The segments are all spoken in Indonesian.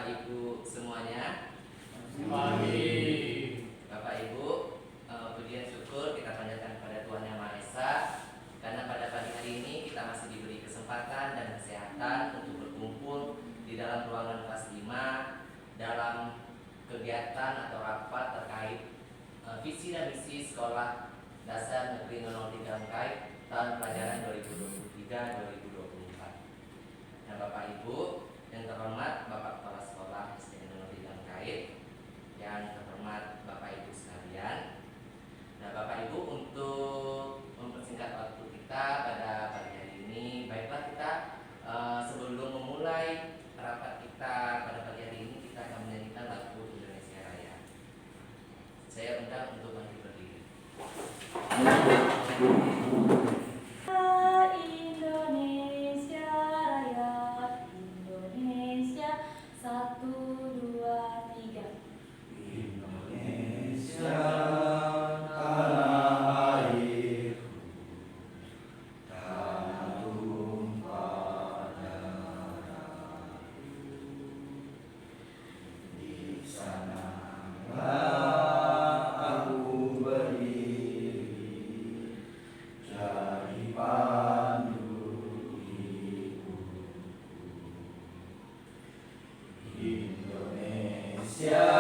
Ibu semuanya. Pagi. Bapak Ibu, puji dan syukur kita panjatkan kepada Tuhan Yang Maha Esa, karena pada pagi hari ini kita masih diberi kesempatan dan kesehatan untuk berkumpul di dalam ruangan kelas 5 dalam kegiatan atau rapat terkait visi dan misi Sekolah Dasar Negeri 003 Langkai tahun pelajaran 2023-2024. Nah, Bapak Ibu yang terhormat, Bapak Kepala Sekolah SD 003 Langkai, yang terhormat Bapak Ibu sekalian. Nah, Bapak Ibu, untuk mempersingkat waktu kita pada pagi hari ini, baiklah kita sebelum memulai rapat kita pada pagi hari ini, kita akan menyanyikan lagu Indonesia Raya. Saya undang untuk maju berdiri. Indonesia Raya, Indonesia 1, 2, 3. Indonesia tanah airku, tanah tumpah darahku. Di sanalah aku berdiri, jadi pandu hidupku. Indonesia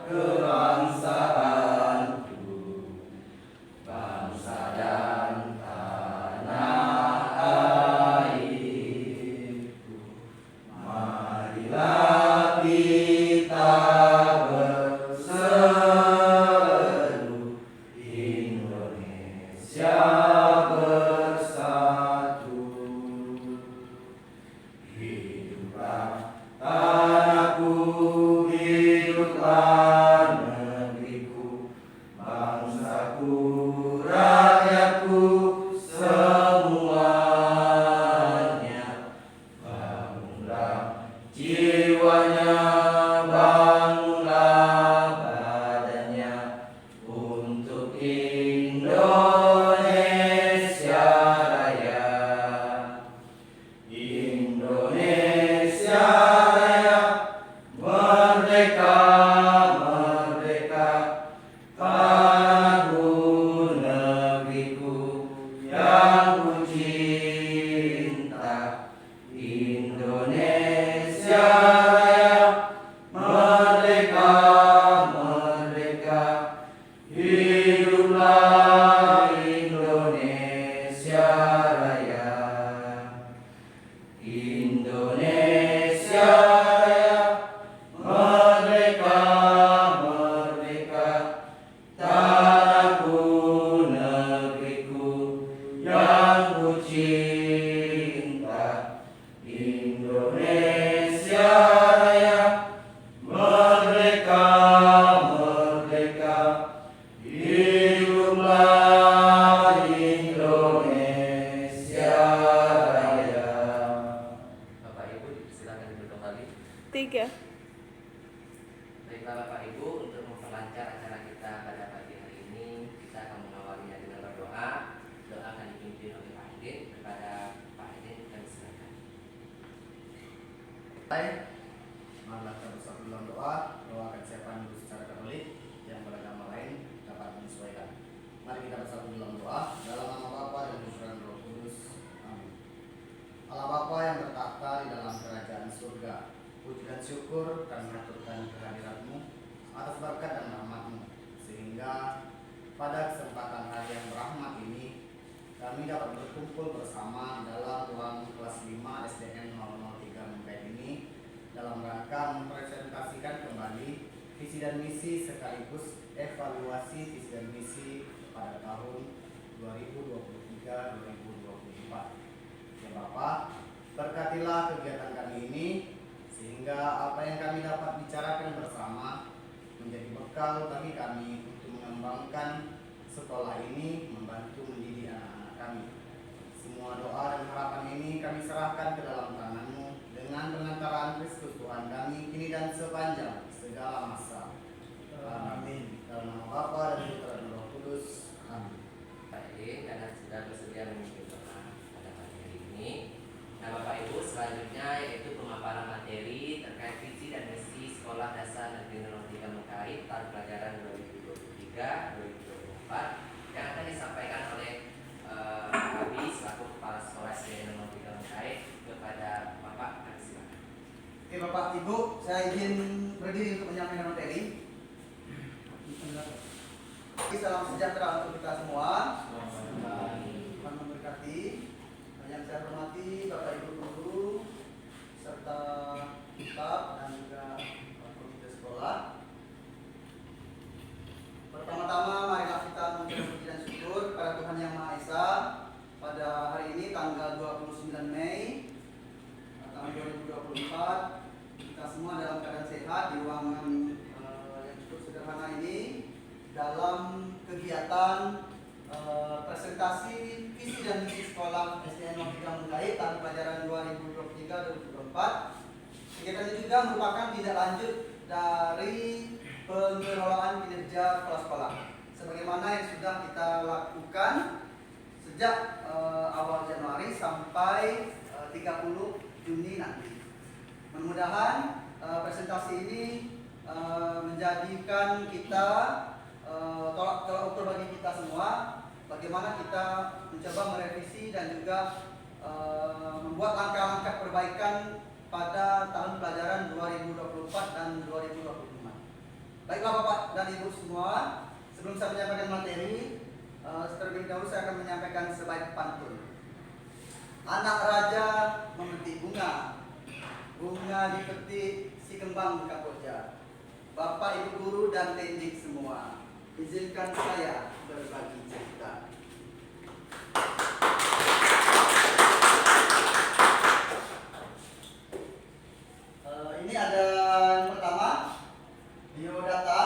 kebangsaanku, bangsa dan tanah airku. Marilah kita berseru, Indonesia bersatu. Hiduplah tanahku, hiduplah negeriku, bangsaku, rakyatku, semuanya. Bangunlah jiwanya, bangunlah badannya, untuk Indonesia Raya. Indonesia Raya, merdeka, merdeka, tanahku, negeriku yang ku cinta. Indonesia Raya, merdeka, merdeka, hiduplah Indonesia Raya. Indonesia Raya, merdeka, merdeka, tanahku, negeriku yang ku cinta. Indonesia Raya, merdeka, merdeka, hiduplah Indonesia Raya. Bapak Ibu, silakan duduk kembali. 3. Baiklah Bapak Ibu, untuk memperlancar acara kita pada pagi hari ini, kita akan mengawalinya dengan berdoa. Doa akan dipimpin oleh Pak Edin. Kepada Pak Edin, kami silakan. Baik, marilah kita bersatu dalam doa. Doakan siapa hidup secara Katolik, yang beragama lain dapat menyesuaikan. Mari kita bersatu dalam doa. Dalam nama Bapa dan Putra dan Roh Kudus. Amin. Allah Bapa yang bertahta di dalam kerajaan surga, puji dan syukur kami haturkan kehadirat-Mu atas berkat dan rahmat-Mu, sehingga pada kesempatan hari yang berahmat ini kami dapat berkumpul bersama dalam ruang kelas 5 SDN 003 Langkai ini dalam rangka mempresentasikan kembali visi dan misi sekaligus evaluasi visi dan misi pada tahun 2023-2024. Ya Bapak, berkatilah kegiatan kami ini sehingga apa yang kami dapat bicarakan bersama menjadi bekal bagi kami untuk mengembangkan sekolah ini, membantu mendidik anak-anak kami. Semua doa dan harapan ini kami serahkan ke dalam tangan-Mu dengan pengantaraan Kristus Tuhan kami kini dan sepanjang segala masa. Amin. Dalam nama Bapa dan Putra dan Roh Kudus. Amin. Baik, karena sudah bersedia memimpin doa pada pagi hari ini. Nah Bapak Ibu, selanjutnya yaitu pemaparan materi terkait visi 2023-2024 yang akan disampaikan oleh kami selaku Kepala Sekolah SD Nomor 3 Mengkait kepada Bapak. Kami silakan. Oke Bapak Ibu, saya izin berdiri untuk menyampaikan materi. Salam sejahtera untuk kita semua. Tuhan memberkati. Yang saya hormati Bapak Ibu guru serta staf dan juga komite sekolah. Pertama-tama marilah kita mengucapkan puji dan syukur kepada Tuhan Yang Maha Esa pada hari ini tanggal 29 Mei tahun 2024. Kita semua dalam keadaan sehat di ruangan yang cukup sederhana ini dalam kegiatan presentasi visi dan misi sekolah SDN 03 Mengkait tahun pelajaran 2023-2024. Kegiatan ini juga merupakan tindak lanjut dari pengelolaan kinerja kepala sekolah sebagaimana yang sudah kita lakukan sejak awal Januari sampai 30 Juni nanti. Mudah-mudahan presentasi ini menjadikan kita tolak ukur bagi kita semua bagaimana kita mencoba merevisi dan juga membuat langkah-langkah perbaikan pada tahun pelajaran 2024 dan 2025. Baiklah Bapak dan Ibu semua, sebelum saya menyampaikan materi, terlebih dahulu saya akan menyampaikan sebaik pantun. Anak raja memetik bunga, bunga dipetik si kembang kamboja. Bapak Ibu guru dan teknik semua, izinkan saya berbagi cerita. Ini ada yang pertama, biodata.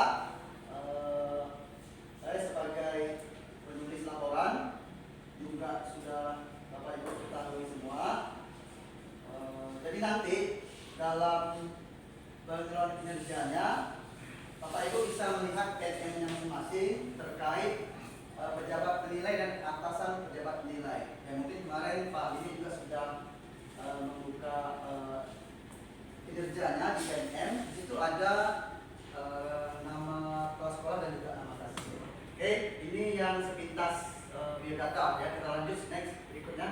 Saya sebagai penulis laporan juga sudah Bapak Ibu ketahui semua. Jadi nanti dalam pengelolaan kinerjanya Bapak Ibu bisa melihat KPM-nya masing-masing terkait pejabat penilai dan atasan pejabat penilai. Ya mungkin kemarin Pak ini juga sudah membuka kinerjanya di KPM. Di situ ada nama kepala sekolah dan juga nama kasih. Oke, ini yang sepintas biodata ya. Kita lanjut next berikutnya.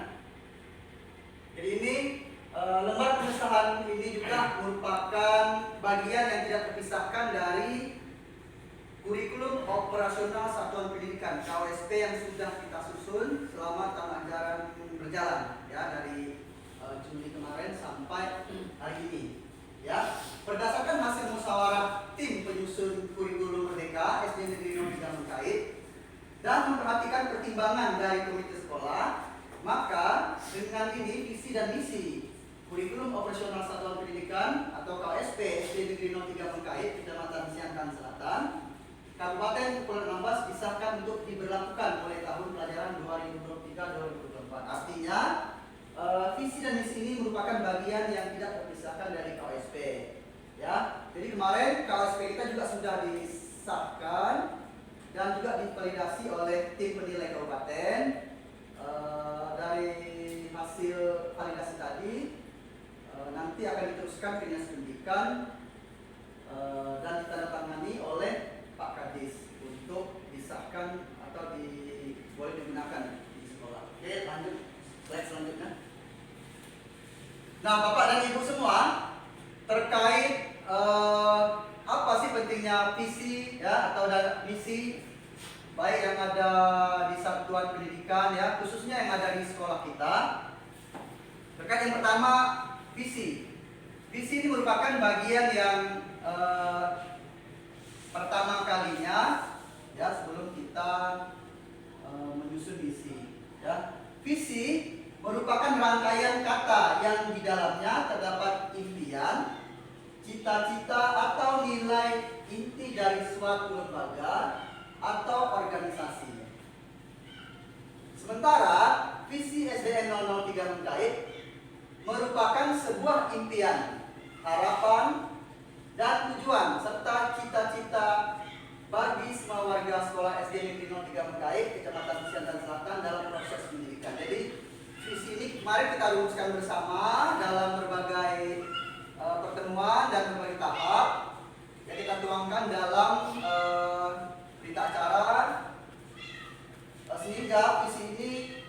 Jadi ini lembar pengesahan ini juga merupakan bagian yang tidak terpisahkan dari kurikulum operasional satuan pendidikan KOSP yang sudah kita susun selama tahun ajaran berjalan ya dari Juli kemarin sampai hari ini. Ya, berdasarkan hasil musyawarah tim penyusun kurikulum Merdeka SD Negeri 03 Mengkait dan memperhatikan pertimbangan dari komite sekolah, maka dengan ini visi dan misi kurikulum operasional satuan pendidikan atau KOSP SD Negeri 03 Mengkait Kecamatan Siantan Selatan Kabupaten Kepulauan Anambas disahkan untuk diberlakukan mulai tahun pelajaran 2023-2024. Artinya visi dan misi ini merupakan bagian yang tidak terpisahkan dari KOSP. Ya, jadi kemarin KOSP kita juga sudah disahkan dan juga divalidasi oleh tim penilai kabupaten. Dari hasil validasi tadi nanti akan diteruskan ke dinas pendidikan dan ditandatangani oleh Pak Kadis untuk disahkan atau boleh digunakan di sekolah. Oke, lanjut slide selanjutnya. Nah, Bapak dan Ibu semua, terkait apa sih pentingnya visi ya atau misi baik yang ada di satuan pendidikan ya, khususnya yang ada di sekolah kita. Terkait yang pertama, visi. Visi ini merupakan bagian yang pertama kalinya ya sebelum kita menyusun visi ya. Visi merupakan rangkaian kata yang di dalamnya terdapat impian, cita-cita atau nilai inti dari suatu lembaga atau organisasi. Sementara visi SDN 003 Mengkait merupakan sebuah impian, harapan, dan tujuan serta cita-cita bagi semua warga sekolah SD Negeri 03 Mengkait Kecamatan Siantan Selatan dalam proses pendidikan. Jadi visi ini kemarin kita rumuskan bersama dalam berbagai pertemuan dan berbagai tahap yang kita tuangkan dalam berita acara Sehingga visi ini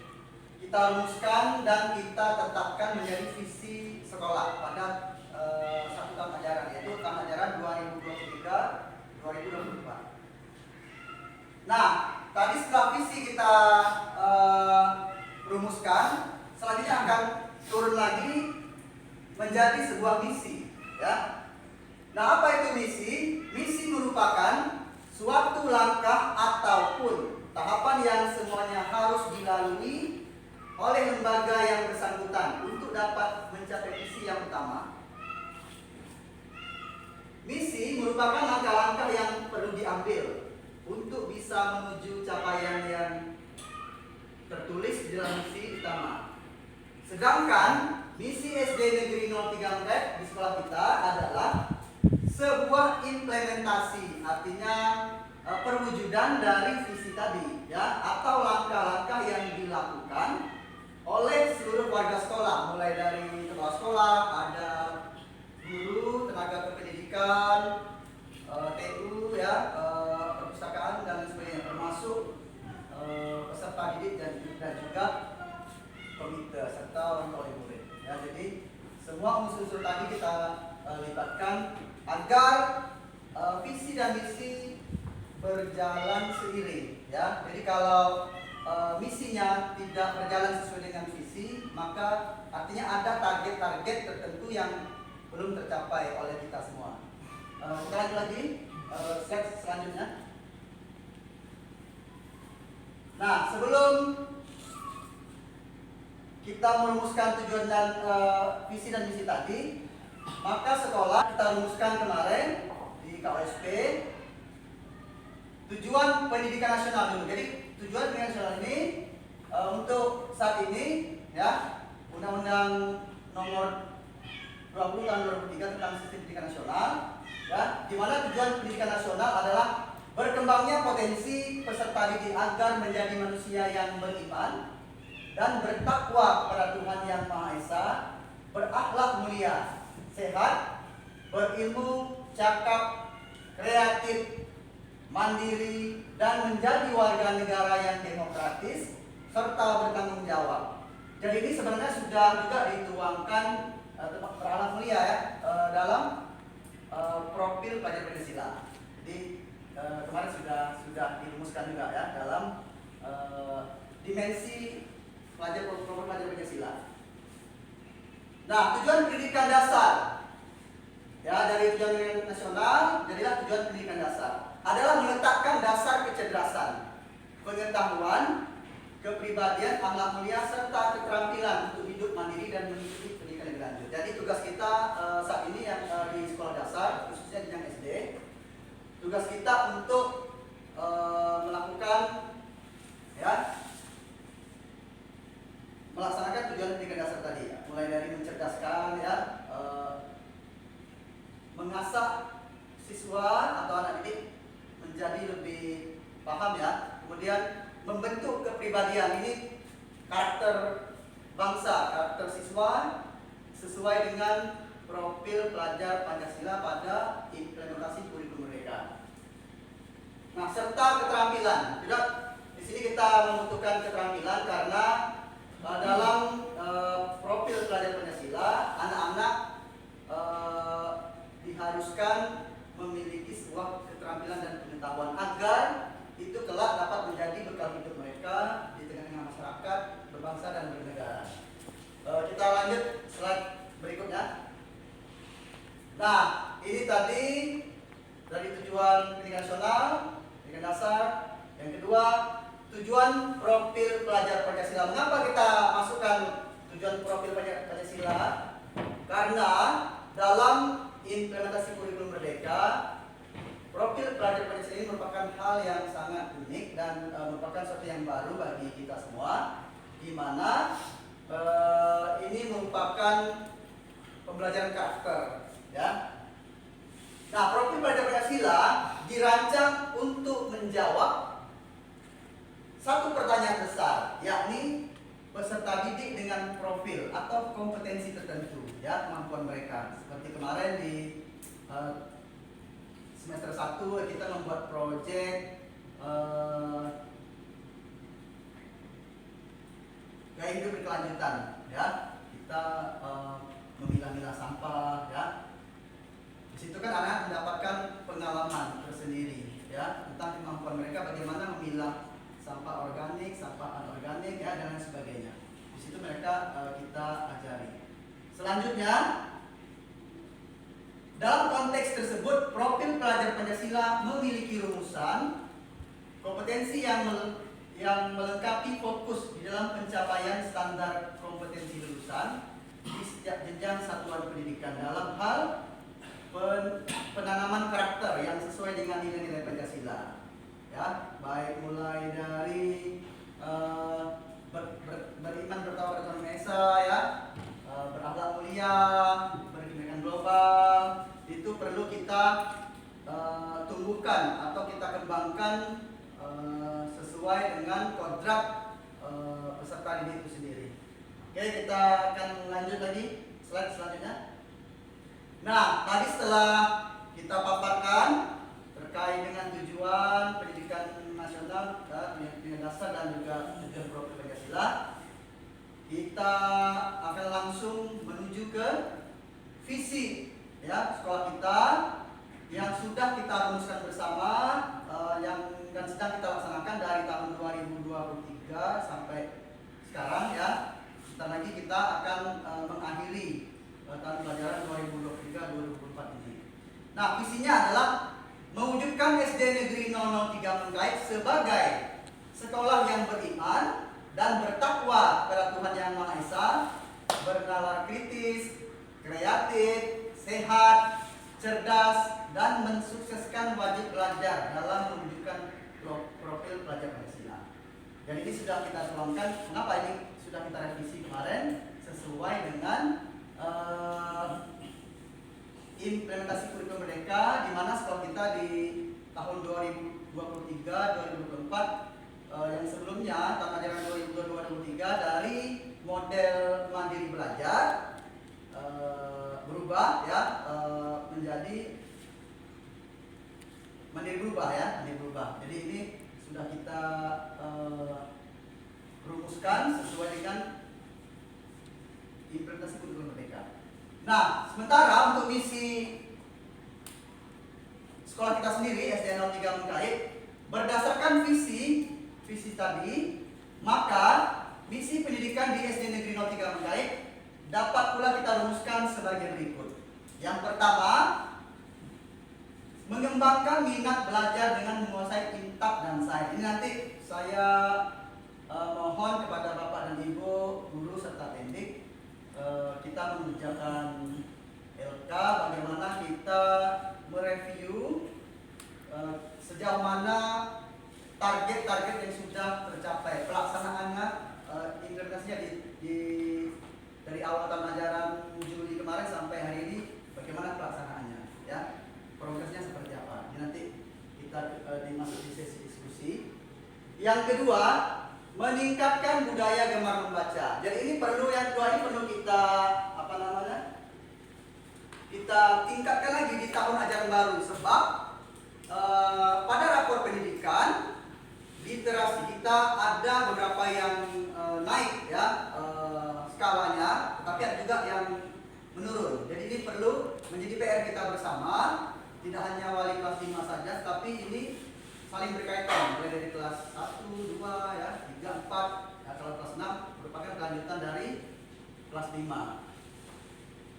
kita rumuskan dan kita tetapkan menjadi visi sekolah pada satu tahun ajaran, yaitu tahun ajaran 2023-2024. Nah, tadi setelah visi kita rumuskan, selanjutnya akan turun lagi menjadi sebuah misi, ya. Nah, apa itu misi? Misi merupakan suatu langkah ataupun tahapan yang semuanya harus dilalui oleh lembaga yang bersangkutan untuk dapat mencapai visi yang utama. Misi merupakan langkah-langkah yang perlu diambil untuk bisa menuju capaian yang tertulis di dalam misi utama. Sedangkan misi SD Negeri 03 Mlek di sekolah kita adalah sebuah implementasi, artinya perwujudan dari visi tadi, ya, atau langkah-langkah yang dilakukan oleh seluruh warga sekolah, mulai dari kepala sekolah, ada guru, tenaga kependidikan, TU, ya, perpustakaan dan sebagainya, termasuk peserta didik dan juga komite serta orang tua murid. Ya, jadi semua unsur-unsur tadi kita libatkan agar visi dan misi berjalan seiring, ya. Jadi kalau misinya tidak berjalan sesuai dengan visi, maka artinya ada target-target tertentu yang belum tercapai oleh kita semua. Kita lanjut lagi, slide selanjutnya. Nah, sebelum kita merumuskan tujuan dan visi dan misi tadi, maka sekolah kita rumuskan kemarin di KOSP tujuan pendidikan nasional dulu. Jadi tujuan pendidikan nasional ini untuk saat ini, ya, Undang-Undang Nomor 20 Tahun 2003 tentang Sistem Pendidikan Nasional, ya, di mana tujuan pendidikan nasional adalah berkembangnya potensi peserta didik agar menjadi manusia yang beriman dan bertakwa kepada Tuhan Yang Maha Esa, berakhlak mulia, sehat, berilmu, cakap, kreatif, mandiri, dan menjadi warga negara yang demokratis serta bertanggung jawab. Jadi ini sebenarnya sudah juga dituangkan berakhlak mulia, ya, dalam profil pelajar Pancasila. Jadi kemarin sudah dirumuskan juga, ya, dalam dimensi profil pelajar Pancasila. Nah, tujuan pendidikan dasar, ya, dari tujuan pendidikan nasional jadilah tujuan pendidikan dasar adalah meletakkan dasar kecerdasan, pengetahuan, kepribadian, akhlak mulia serta keterampilan untuk hidup mandiri dan mengikuti pendidikan lebih lanjut. Jadi tugas kita saat ini yang di sekolah dasar, khususnya di yang SD, tugas kita untuk melakukan, ya, melaksanakan tujuan pendidikan dasar tadi, ya, mulai dari mencerdaskan, ya, mengasah siswa atau anak didik menjadi lebih paham, ya, kemudian membentuk kepribadian, ini karakter bangsa, karakter siswa sesuai dengan profil pelajar Pancasila pada implementasi kurikulum mereka. Nah, serta keterampilan. Juga di sini kita membutuhkan keterampilan karena dalam profil pelajar Pancasila, anak-anak diharuskan memiliki sebuah keterampilan dan pengetahuan agar itu kelak dapat menjadi bekal hidup mereka di tengah-tengah masyarakat, berbangsa dan bernegara. Kita lanjut slide berikutnya. Nah, ini tadi dari tujuan pendidikan nasional, pendidikan dasar. Yang kedua, tujuan profil pelajar Pancasila. Mengapa kita masukkan tujuan profil pelajar Pancasila? Karena dalam implementasi kurikulum Merdeka, profil pelajar Pancasila ini merupakan hal yang sangat unik dan merupakan sesuatu yang baru bagi kita semua, di mana ini merupakan pembelajaran karakter, ya. Nah, profil pelajar Pancasila dirancang untuk menjawab satu pertanyaan besar, yakni peserta didik dengan profil atau kompetensi tertentu, ya, kemampuan mereka. Seperti kemarin di semester 1 kita membuat proyek gaya hidup berkelanjutan ya. Kita memilah-milah sampah ya. Di situ kan anak mendapatkan pengalaman tersendiri ya tentang kemampuan mereka bagaimana memilah sampah organik, sampah anorganik ya dan lain sebagainya. Di situ mereka kita ajari. Selanjutnya, dalam konteks tersebut profil pelajar Pancasila memiliki rumusan kompetensi yang melengkapi fokus di dalam pencapaian standar kompetensi lulusan di setiap jenjang satuan pendidikan dalam hal penanaman karakter yang sesuai dengan nilai-nilai Pancasila. Ya, baik mulai dari beriman bertawakal kepada Maha Esa ya, berakhlak mulia, berkebinekaan global, itu perlu kita tumbuhkan atau kita kembangkan sesuai dengan kodrat peserta didik itu sendiri. Oke, kita akan lanjut lagi slide selanjutnya. Nah, tadi setelah kita paparkan terkait dengan tujuan pendidikan nasional, pendidikan dasar dan juga tujuan profil Pancasila, kita akan langsung menuju ke visi ya sekolah kita yang sudah kita rumuskan bersama dan sedang kita laksanakan dari tahun 2023 sampai sekarang ya. Sebentar lagi kita akan mengakhiri tahun pelajaran 2023-2024 ini. Nah, visinya adalah mewujudkan SD Negeri 003 Mengkait sebagai sekolah yang beriman dan bertakwa kepada Tuhan Yang Maha Esa, bernalar kritis, kreatif, sehat, cerdas, dan mensukseskan wajib belajar dalam mewujudkan profil pelajar Pancasila. Dan ini sudah kita tuangkan. Kenapa ini sudah kita revisi kemarin sesuai dengan implementasi kurikulum Merdeka, di mana sekolah kita di tahun 2023-2024 yang sebelumnya tahun ajaran 2022-2023 dari model mandiri belajar berubah ya menjadi mandiri berubah ya, mandiri berubah. Jadi ini sudah kita rumuskan sesuai dengan implementasi kurikulum Merdeka. Nah, sementara untuk misi sekolah kita sendiri SD 03 Mengkait berdasarkan visi tadi, maka misi pendidikan di SD Negeri 03 Mengkait dapat pula kita rumuskan sebagai berikut. Yang pertama, mengembangkan minat belajar dengan menguasai pintar dan sains. Ini nanti saya mohon kepada Bapak dan Ibu guru serta pendidik kita mengerjakan LK bagaimana kita mereview sejauh mana target-target yang sudah tercapai, pelaksanaannya, implementasinya dari awal tahun ajaran Juli kemarin sampai hari ini bagaimana pelaksanaannya, ya progresnya seperti apa. Ini nanti kita dimasuk di sesi diskusi. Yang kedua, meningkatkan budaya gemar membaca. Jadi ini perlu, yang kedua ini perlu kita kita tingkatkan lagi di tahun ajaran baru, sebab pada rapor pendidikan literasi kita ada beberapa yang naik ya skalanya, tapi ada juga yang menurun. Jadi ini perlu menjadi PR kita bersama, tidak hanya wali kelas 5 saja, tapi ini saling berkaitan, mulai dari kelas 1, 2, ya, 3, 4, ya, kalau kelas 6 merupakan kelanjutan dari kelas 5.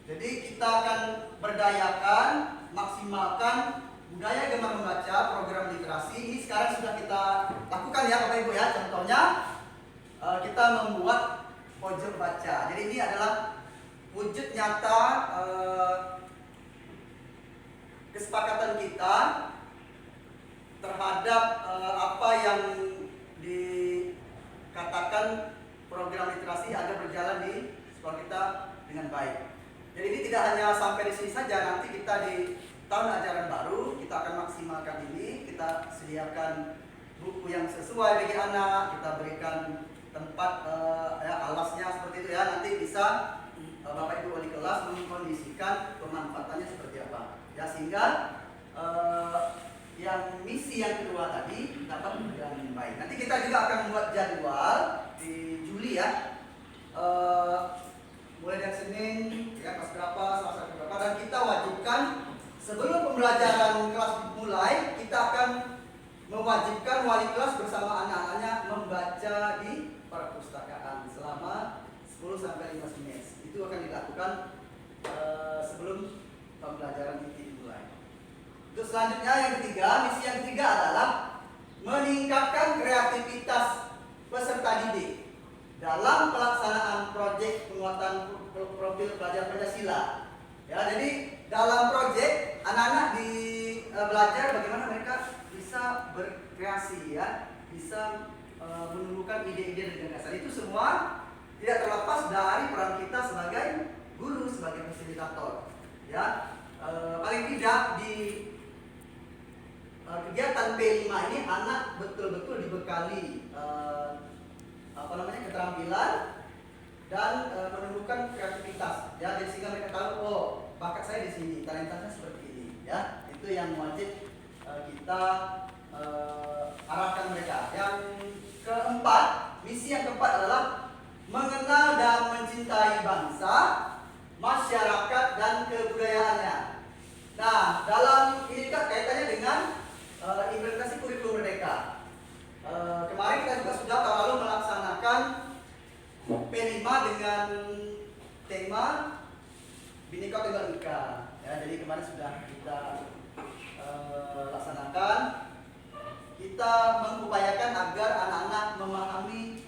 Jadi kita akan berdayakan, maksimalkan budaya gemar membaca, program literasi. Ini sekarang sudah kita lakukan ya Bapak Ibu ya. Contohnya kita membuat pojok baca. Jadi ini adalah wujud nyata kesepakatan kita terhadap apa yang dikatakan program literasi agar berjalan di sekolah kita dengan baik. Jadi ini tidak hanya sampai di sini saja, nanti kita di tahun ajaran baru kita akan maksimalkan ini, kita sediakan buku yang sesuai bagi anak, kita berikan tempat ya, alasnya seperti itu ya, nanti bisa Bapak Ibu wali kelas mengkondisikan pemanfaatannya seperti apa ya, sehingga yang misi yang kedua tadi dapat berjalan dengan baik. Nanti kita juga akan membuat jadwal di Juli ya, mulai dari Senin ya kelas berapa, Selasa kelas berapa, dan kita wajibkan sebelum pembelajaran kelas dimulai kita akan mewajibkan wali kelas bersama anak-anaknya membaca di perpustakaan selama 10 sampai 15 menit. Itu akan dilakukan sebelum pembelajaran itu dimulai. Terus selanjutnya yang ketiga, misi yang ketiga adalah meningkatkan kreativitas peserta didik dalam pelaksanaan proyek penguatan profil pelajar Pancasila. Ya, jadi dalam proyek anak-anak belajar bagaimana mereka bisa berkreasi ya, bisa menumbuhkan ide-ide dan gagasan. Itu semua tidak terlepas dari peran kita sebagai guru, sebagai fasilitator. Ya, paling tidak di kegiatan P5 ini anak betul-betul dibekali keterampilan dan menumbuhkan kreativitas. Ya, jadi sehingga mereka tahu, oh bakat saya di sini, talentanya seperti ini. Ya, itu yang wajib kita arahkan mereka. Yang keempat, misi yang keempat adalah mengenal dan mencintai bangsa, masyarakat dan kebudayaannya. Nah, dalam ini kaitannya dengan implementasi kurikulum Merdeka. Kemarin kita juga sudah tahun lalu melaksanakan P5 dengan tema Bhinneka Tunggal Ika. Ya, jadi kemarin sudah kita laksanakan. Kita mengupayakan agar anak-anak memahami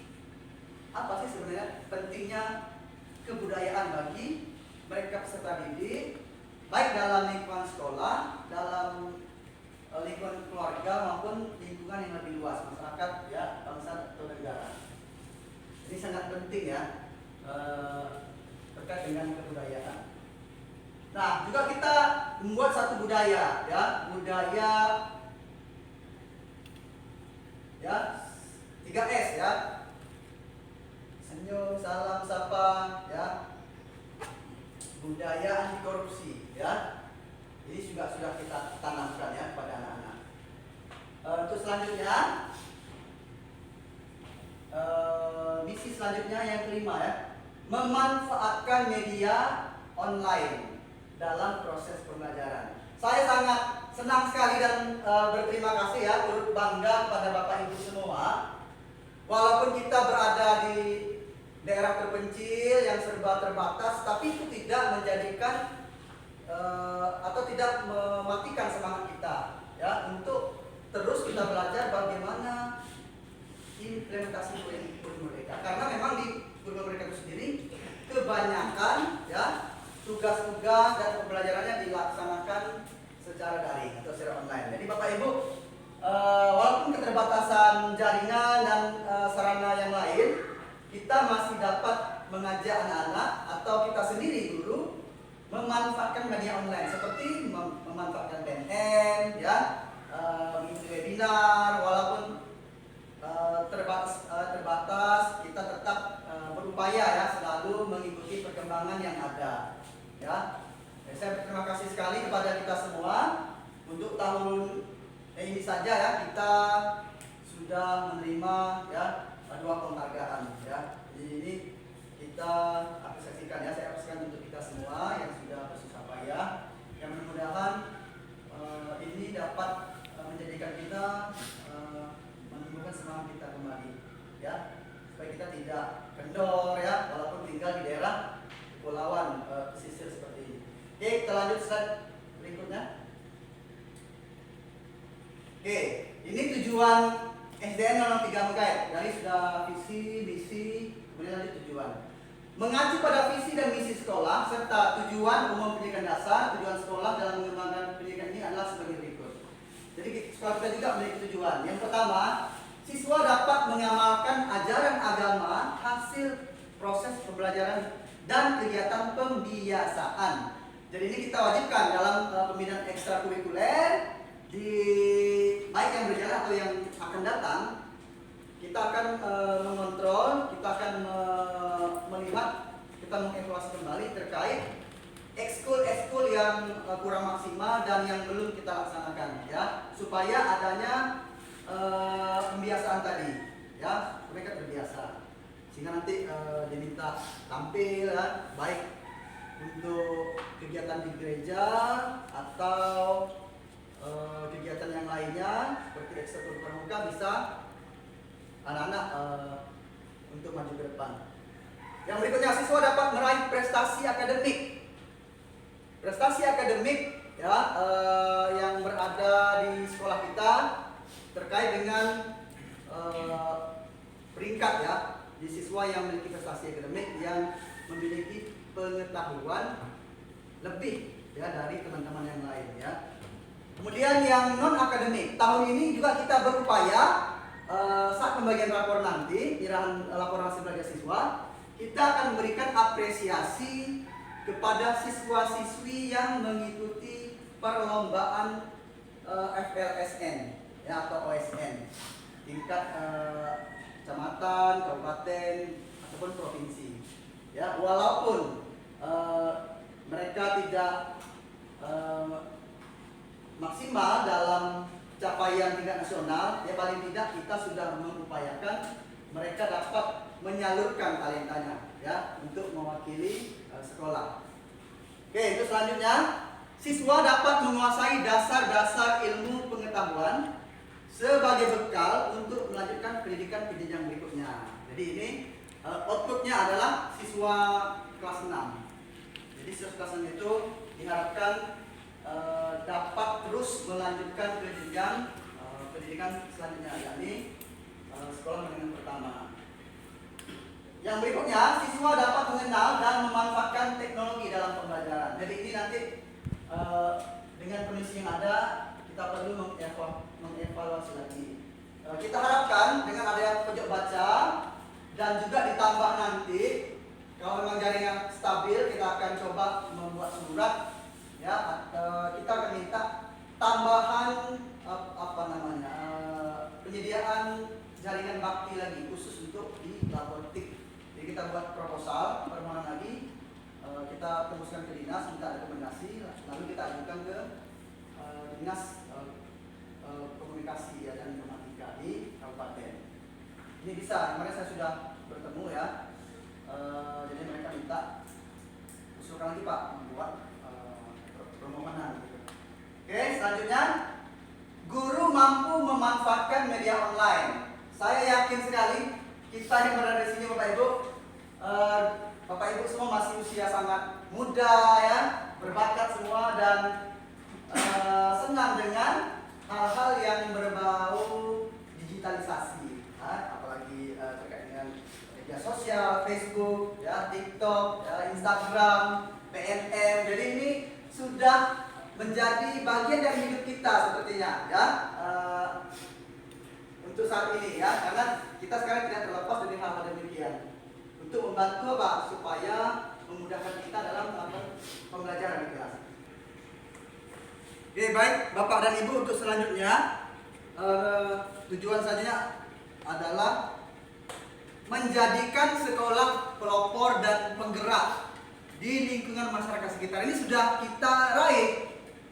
apa sih sebenarnya pentingnya kebudayaan bagi mereka peserta didik, baik dalam lingkungan sekolah, dalam lingkungan keluarga maupun lingkungan yang lebih luas, masyarakat ya, bangsa atau negara. Ini sangat penting ya terkait dengan kebudayaan. Nah, juga kita membuat satu budaya ya, budaya ya 3S ya. Senyum, salam, sapa ya. Budaya anti korupsi ya. Ini juga sudah kita tanamkan ya kepada anak-anak. Untuk selanjutnya, misi selanjutnya yang kelima ya, memanfaatkan media online dalam proses pembelajaran. Saya sangat senang sekali dan berterima kasih ya, turut bangga kepada Bapak Ibu semua. Walaupun kita berada di daerah terpencil yang serba terbatas, tapi itu tidak menjadikan atau tidak mematikan semangat kita ya untuk terus kita belajar bagaimana implementasi kurikulum Merdeka. Karena memang di kurikulum Merdeka itu sendiri kebanyakan ya tugas-tugas dan pembelajarannya dilaksanakan secara daring atau secara online. Jadi Bapak Ibu, walaupun keterbatasan jaringan dan sarana yang lain, kita masih dapat mengajak anak-anak atau kita sendiri guru memanfaatkan media online seperti memanfaatkan BNN ya, mengisi webinar. Walaupun terbatas, kita tetap berupaya ya selalu mengikuti perkembangan yang ada ya. Saya berterima kasih sekali kepada kita semua. Untuk tahun ini saja ya kita sudah menerima ya 2 penghargaan ya. Jadi ini kita apresiasikan ya, saya apresiasikan untuk kita semua yang sudah bersusah payah, yang mudah-mudahan ini dapat menjadikan kita menumbuhkan semangat kita kembali ya, supaya kita tidak kendor ya, walaupun tinggal di daerah kepulauan pesisir seperti ini. Oke, kita lanjut slide berikutnya. Oke, ini tujuan SDN 03 Mengkait. Dari sudah visi, misi, kemudian lanjut tujuan. Mengacu pada visi dan misi sekolah serta tujuan umum pendidikan dasar, tujuan sekolah dalam mengembangkan pendidikan ini adalah sebagai berikut. Jadi sekolah kita juga memiliki tujuan. Yang pertama, siswa dapat mengamalkan ajaran agama hasil proses pembelajaran dan kegiatan pembiasaan. Jadi ini kita wajibkan dalam pembinaan ekstrakurikuler di baik yang berjalan atau yang akan datang. Kita akan mengontrol, kita akan melihat, kita mengevaluasi kembali terkait ekskul yang kurang maksimal dan yang belum kita laksanakan ya, supaya adanya pembiasaan tadi ya, mereka terbiasa. sehingga nanti diminta tampil ya, baik untuk kegiatan di gereja atau kegiatan yang lainnya seperti ekskul pramuka, bisa anak-anak untuk maju ke depan. Yang berikutnya, siswa dapat meraih prestasi akademik. Prestasi akademik ya, yang berada di sekolah kita terkait dengan peringkat ya, di siswa yang memiliki prestasi akademik, yang memiliki pengetahuan lebih ya dari teman-teman yang lain ya. Kemudian yang non akademik, tahun ini juga kita berupaya saat pembagian rapor nanti, penyerahan laporan hasil belajar siswa, kita akan memberikan apresiasi kepada siswa-siswi yang mengikuti perlombaan FLSN ya, atau OSN tingkat kecamatan, kabupaten ataupun provinsi. Ya, walaupun mereka tidak maksimal dalam capaian tingkat nasional, ya paling tidak kita sudah mengupayakan mereka dapat menyalurkan talentanya ya untuk mewakili sekolah. Oke, itu selanjutnya, siswa dapat menguasai dasar-dasar ilmu pengetahuan sebagai bekal untuk melanjutkan pendidikan ke jenjang berikutnya. Jadi ini outputnya adalah siswa kelas 6. Jadi siswa kelas 6 itu diharapkan dapat terus melanjutkan ke jenjang pendidikan selanjutnya, yakni sekolah menengah pertama. Yang berikutnya, siswa dapat mengenal dan memanfaatkan teknologi dalam pembelajaran. Jadi ini nanti dengan kondisi yang ada, kita perlu mengevaluasi lagi. Kita harapkan dengan adanya pojok baca dan juga ditambah nanti, kalau memang jaringan stabil, kita akan coba membuat surat ya, kita akan minta tambahan penyediaan jaringan bakti lagi khusus untuk di laboratik. Jadi kita buat proposal permohonan lagi, kita tembuskan ke dinas, minta rekomendasi, lalu kita ajukan ke dinas komunikasi dan informatika di kabupaten. Ini bisa, kemarin saya sudah bertemu ya, jadi mereka minta usulkan lagi Pak membuat permohonan. Oke, selanjutnya, guru mampu memanfaatkan media online. Saya yakin sekali kita yang berada di sini Bapak Ibu semua masih usia sangat muda ya, berbakat semua dan senang dengan hal-hal yang berbau digitalisasi, apalagi terkait dengan media sosial, Facebook, ya, TikTok, ya, Instagram, PNM. Jadi ini sudah menjadi bagian dari hidup kita sepertinya ya, untuk saat ini ya, karena kita sekarang tidak terlepas dari hal-hal demikian untuk membantu supaya memudahkan kita dalam pembelajaran di kelas. Oke, baik Bapak dan Ibu, untuk selanjutnya tujuan selanjutnya adalah menjadikan sekolah pelopor dan penggerak di lingkungan masyarakat sekitar. Ini sudah kita raih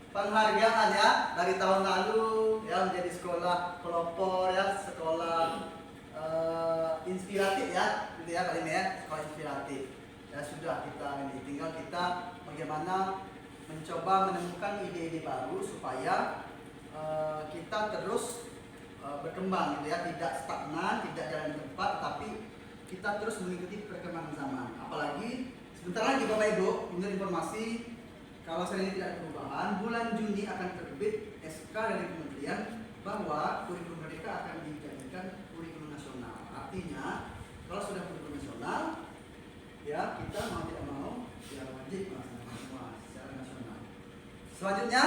penghargaan ya dari tahun lalu ya, menjadi sekolah pelopor ya, sekolah inspiratif ya, gitu ya Pak Lime ya, sekolah inspiratif. Ya sudah kita ini, tinggal kita bagaimana mencoba menemukan ide-ide baru supaya kita terus berkembang gitu ya, tidak stagnan, tidak jalan di tempat, tapi kita terus mengikuti perkembangan zaman. Apalagi sebentar lagi Bapak Ibu, menurut informasi, kalau saya ini tidak ada perubahan, bulan Juni akan terbit SK dari Kementerian bahwa kurikulum merdeka akan dijadikan kurikulum nasional. Artinya, kalau sudah kurikulum nasional, ya kita mau tidak mau, ya wajib melaksanakan semua secara nasional. Selanjutnya,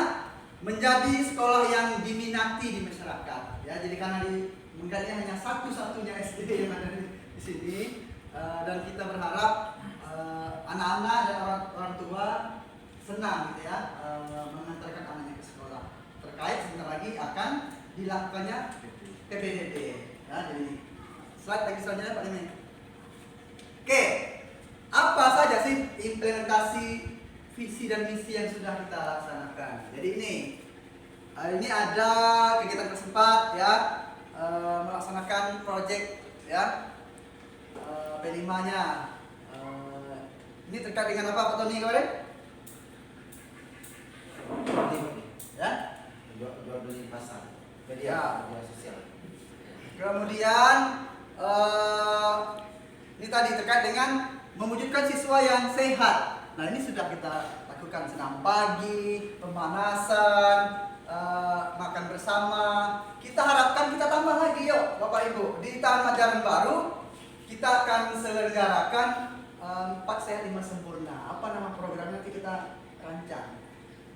menjadi sekolah yang diminati di masyarakat. Ya, jadi karena di Menggalia hanya satu-satunya SD yang ada di sini, dan kita berharap anak-anak dan orang tua senang gitu ya, mengantarkan anaknya ke sekolah. Terkait sebentar lagi akan dilakukannya PPDB. Ya, jadi slide lagi selanjutnya Pak Lime. Oke, apa saja sih implementasi visi dan misi yang sudah kita laksanakan? Jadi ini ada kegiatan kesempat ya, melaksanakan proyek ya, P5-nya. Ini terkait dengan apa Pak Tony kemarin? Ya? Jual beli pasar. Ya. Media sosial. Kemudian ini tadi terkait dengan mewujudkan siswa yang sehat. Nah ini sudah kita lakukan senam pagi, pemanasan, makan bersama. Kita harapkan kita tambah lagi yuk Bapak Ibu. Di tahun ajaran baru kita akan selenggarakan 4 sehat 5 sempurna. Apa nama programnya nanti kita rancang.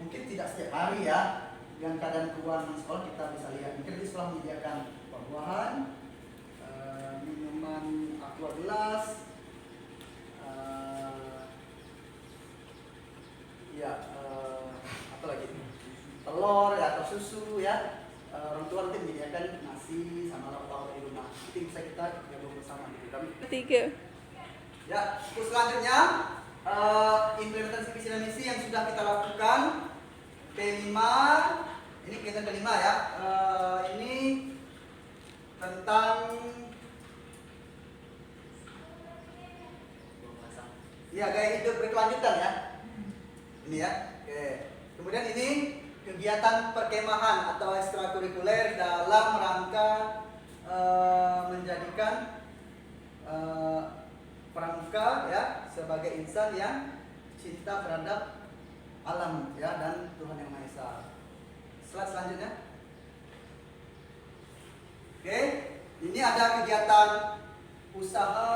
Mungkin tidak setiap hari ya. Dengan keadaan keuangan sekolah kita bisa lihat. Mungkin di sekolah menyediakan buah-buahan, minuman aqua gelas, apa lagi? Telur ya, atau susu ya. Orang tua nanti menyediakan nasi sama lauk di rumah. Nanti bisa kita gabung bersama di dalam. 3. Ya, terus selanjutnya implementasi visi dan misi yang sudah kita lakukan P5. Ini kegiatan kelima ya. Ini tentang ya gaya hidup berkelanjutan ya. Ini ya. Oke. Kemudian ini kegiatan perkemahan atau ekstrakurikuler dalam rangka menjadikan pramuka ya sebagai insan yang cinta terhadap alam ya dan Tuhan Yang Maha Esa. Slide selanjutnya. Oke, ini ada kegiatan usaha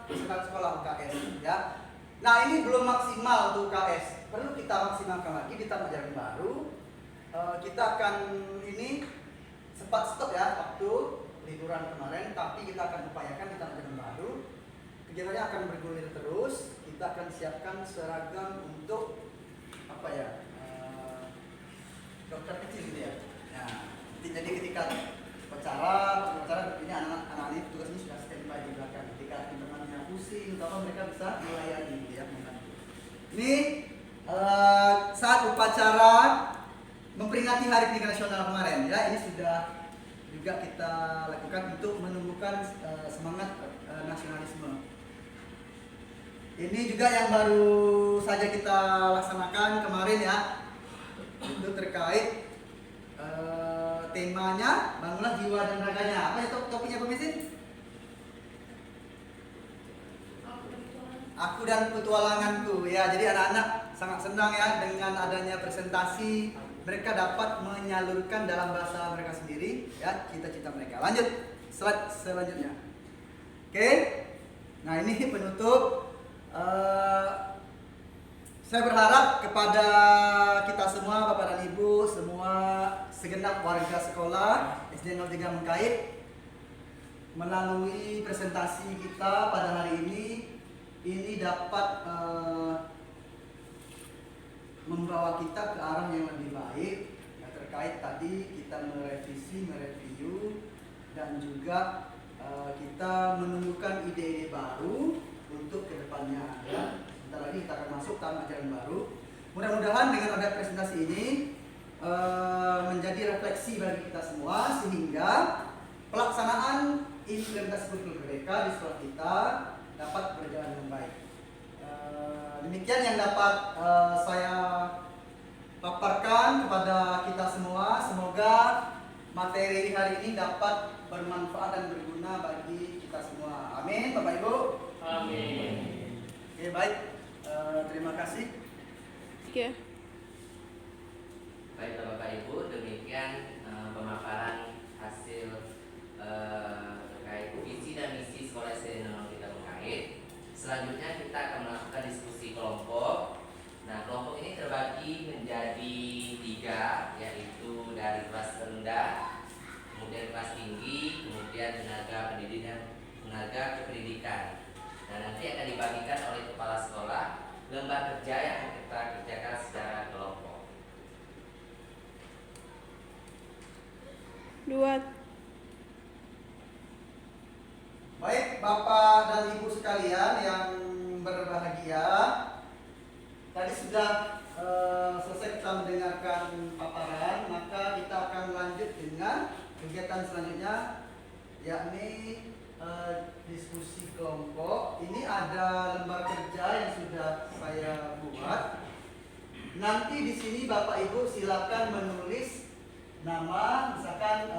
sekolah UKS ya. Nah ini belum maksimal untuk UKS, perlu kita maksimalkan lagi di tahun ajaran baru. Kita akan ini sempat stop ya waktu liburan kemarin, tapi kita akan upayakan di tahun ajaran baru. Kegiatannya akan bergulir terus. Kita akan siapkan seragam untuk apa ya? Dokter kecil gitu ya. Nah, jadi ketika upacara ini anak-anak ini tugas ini sudah standby di belakang. Ketika teman-temannya pusing, atau mereka bisa melayani gitu ya. Ini saat upacara memperingati Hari Pendidikan Nasional kemarin ya. Ini sudah juga kita lakukan untuk menumbuhkan semangat nasionalisme. Ini juga yang baru saja kita laksanakan kemarin ya. Itu terkait temanya bangunlah jiwa dan raganya. Apa itu topiknya pemimpin? Aku dan petualanganku ya. Jadi anak-anak sangat senang ya dengan adanya presentasi. Mereka dapat menyalurkan dalam bahasa mereka sendiri ya cita-cita mereka. Lanjut slide selanjutnya. Oke. Nah ini penutup. Saya berharap kepada kita semua, Bapak dan Ibu, semua segenap warga sekolah SD 03 Mengkait, melalui presentasi kita pada hari ini dapat membawa kita ke arah yang lebih baik. Nah, terkait tadi kita merevisi, mereview, dan juga kita menumbuhkan ide-ide baru untuk kedepannya. Ya. Sebentar lagi kita akan masuk tahun ajaran baru. Mudah-mudahan dengan ada presentasi ini menjadi refleksi bagi kita semua sehingga pelaksanaan implementasi kurikulum merdeka di sekolah kita dapat berjalan dengan baik. Demikian yang dapat saya paparkan kepada kita semua. Semoga materi hari ini dapat bermanfaat dan berguna bagi kita semua. Amin, Bapak Ibu. Amin. Oke, baik. Terima kasih. Oke. Baik Bapak Ibu, demikian pemaparan hasil terkait visi dan misi sekolah SD 03 Mengkait. Selanjutnya kita akan melakukan diskusi kelompok. Nah, kelompok ini terbagi menjadi 3, yaitu dari kelas rendah, kemudian kelas tinggi, kemudian tenaga pendidik dan tenaga kependidikan. Nah, nanti akan dibagikan oleh kepala sekolah lembah kerja yang akan kita kerjakan secara kelompok. 2. Baik, Bapak dan Ibu sekalian yang berbahagia, tadi sudah selesai kita mendengarkan paparan, maka kita akan lanjut dengan kegiatan selanjutnya, yakni diskusi kelompok. Ini ada lembar kerja yang sudah saya buat. Nanti di sini Bapak Ibu silakan menulis nama, misalkan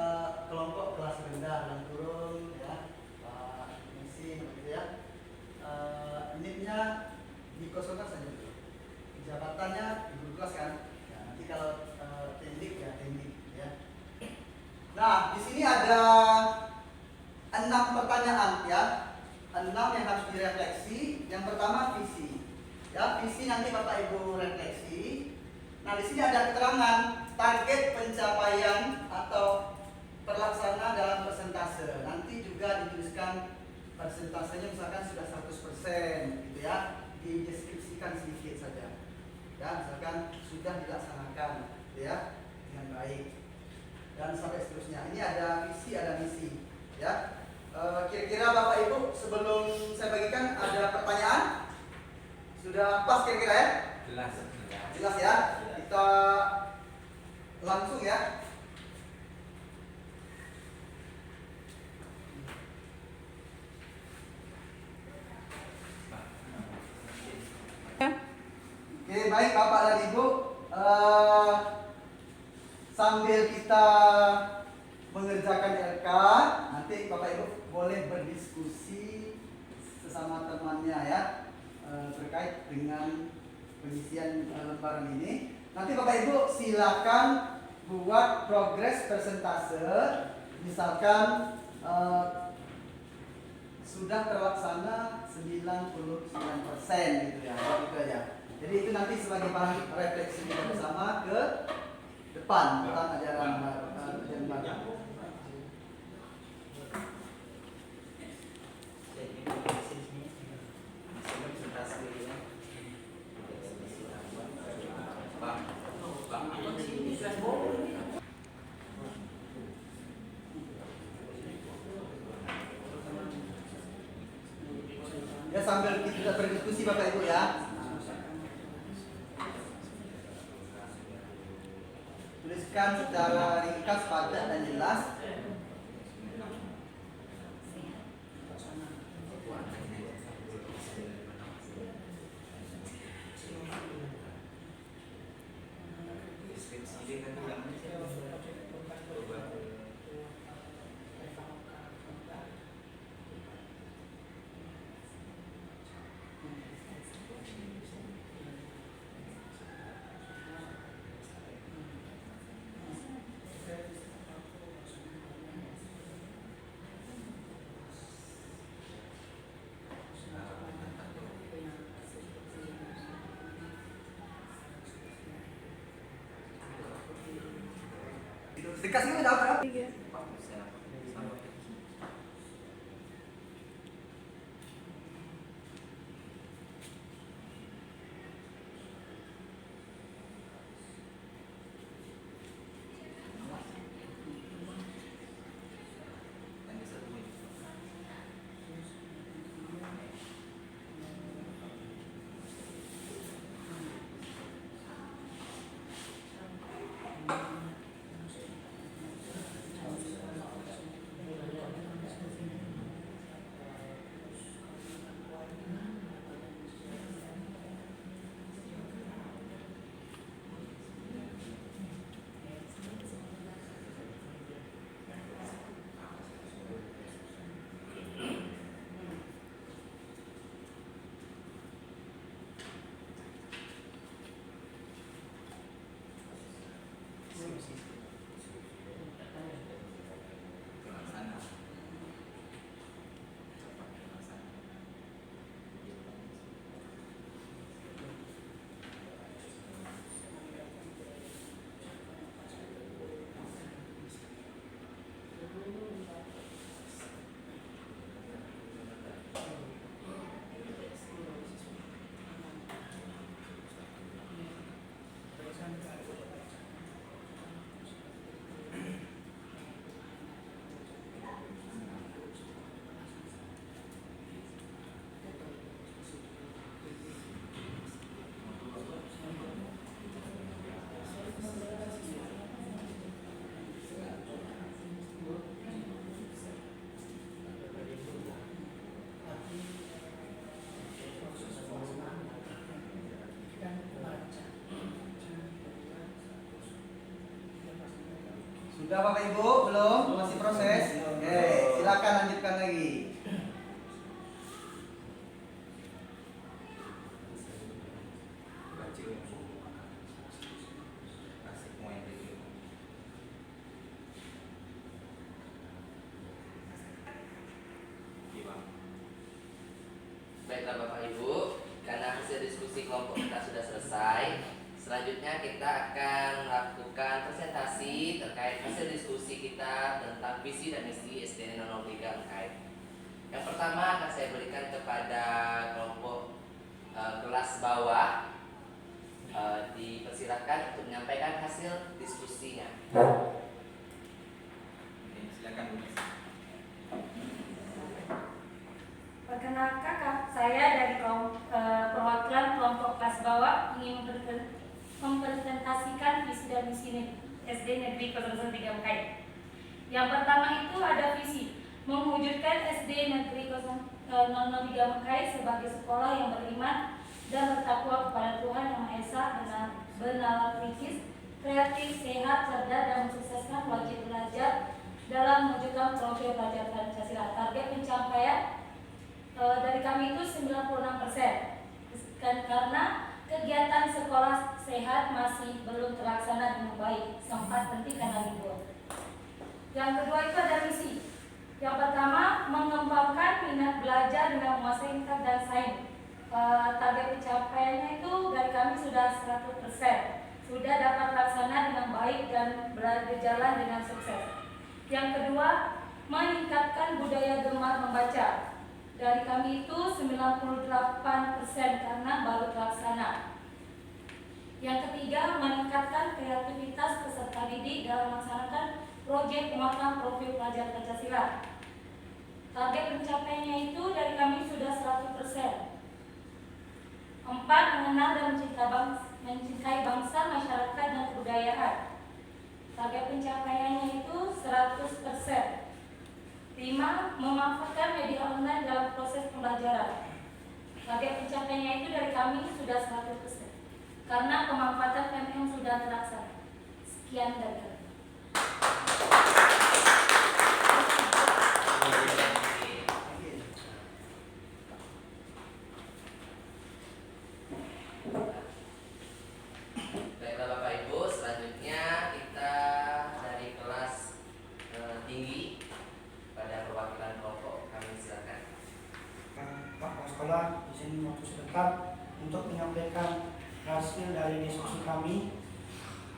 kelompok kelas rendah dan turun ya, Pak Misi gitu ya. Unitnya dikosongkan saja dulu. Jabatannya di kelas kan. Ya, nanti kalau teknik ya teknik ya. Nah, di sini ada 6 pertanyaan ya. 6 yang harus direfleksi. Yang pertama visi. Ya, visi nanti Bapak Ibu refleksi. Nah, di sini ada keterangan target pencapaian atau terlaksana dalam persentase. Nanti juga dituliskan persentasenya misalkan sudah 100% gitu ya. Dideskripsikan sedikit saja. Ya, misalkan sudah dilaksanakan gitu ya dengan baik. Dan sampai seterusnya. Ini ada visi, ada misi ya. Kira-kira Bapak Ibu sebelum saya bagikan ada pertanyaan? Sudah pas kira-kira ya? Jelas. Jelas ya? Kita langsung ya. Oke, baik Bapak dan Ibu. Sambil kita mengerjakan LK, nanti Bapak Ibu boleh berdiskusi sesama temannya ya terkait dengan pengisian lembaran ini. Nanti Bapak Ibu silakan buat progres persentase, misalkan sudah terlaksana 99% gitu ya, gitu aja. Jadi itu nanti sebagai bahan refleksi kita bersama ke depan tentang ajaran baru. Ya, sambil kita berdiskusi Bapak Ibu ya. Tuliskan secara ringkas, padat dan jelas. Dikasih udah apa? Tiga. Sudah Bapak Ibu? Belum? Masih proses? Oke, silakan lanjutkan lagi. Baiklah Bapak Ibu, karena hasil diskusi kelompok kita sudah selesai, selanjutnya kita akan melakukan presentasi terkait hasil diskusi kita tentang visi dan misi SDN 003 Mekait. Yang pertama akan saya berikan kepada kelompok kelas bawah. Dipersilakan untuk menyampaikan hasil diskusinya. Silakan Bu. Perkenalkan, saya dari perwakilan kelompok kelas bawah ingin mempresentasikan visi dan misi SD Negeri 003 Mekait. Yang pertama itu ada visi mewujudkan SD Negeri 003 Mekait sebagai sekolah yang beriman dan bertakwa kepada Tuhan Yang Maha Esa dengan bernalar kritis, kreatif, sehat, cerdas, dan mensukseskan wajib belajar dalam mewujudkan profil pelajar Pancasila. Target pencapaian dari kami itu 96%. Karena kegiatan sekolah sehat masih belum terlaksana dengan baik, sempat berhenti karena libur. Yang kedua itu ada misi. Yang pertama, mengembangkan minat belajar dengan menguasai IPA dan sains. Target pencapaiannya itu dari kami sudah 100%. Sudah dapat terlaksana dengan baik dan berjalan dengan sukses. Yang kedua, meningkatkan budaya gemar membaca. Dari kami itu 98% karena baru terlaksana. Yang ketiga, meningkatkan kreativitas peserta didik dalam melaksanakan proyek penguatan profil pelajar Pancasila. Target pencapaiannya itu dari kami sudah 100%. 4. Mengenal dan mencintai bangsa, masyarakat, dan kebudayaan. Target pencapaiannya itu 100%. 5. Memanfaatkan media online dalam proses pembelajaran. Target pencapaiannya itu dari kami sudah 100%. Karena pemanfaatan PMM sudah terlaksana. Sekian dari kami. Baiklah Bapak Ibu, selanjutnya kita dari kelas tinggi pada perwakilan kelompok kami silakan. Pak Kepala Sekolah, izin waktu sebentar untuk menyampaikan hasil dari diskusi kami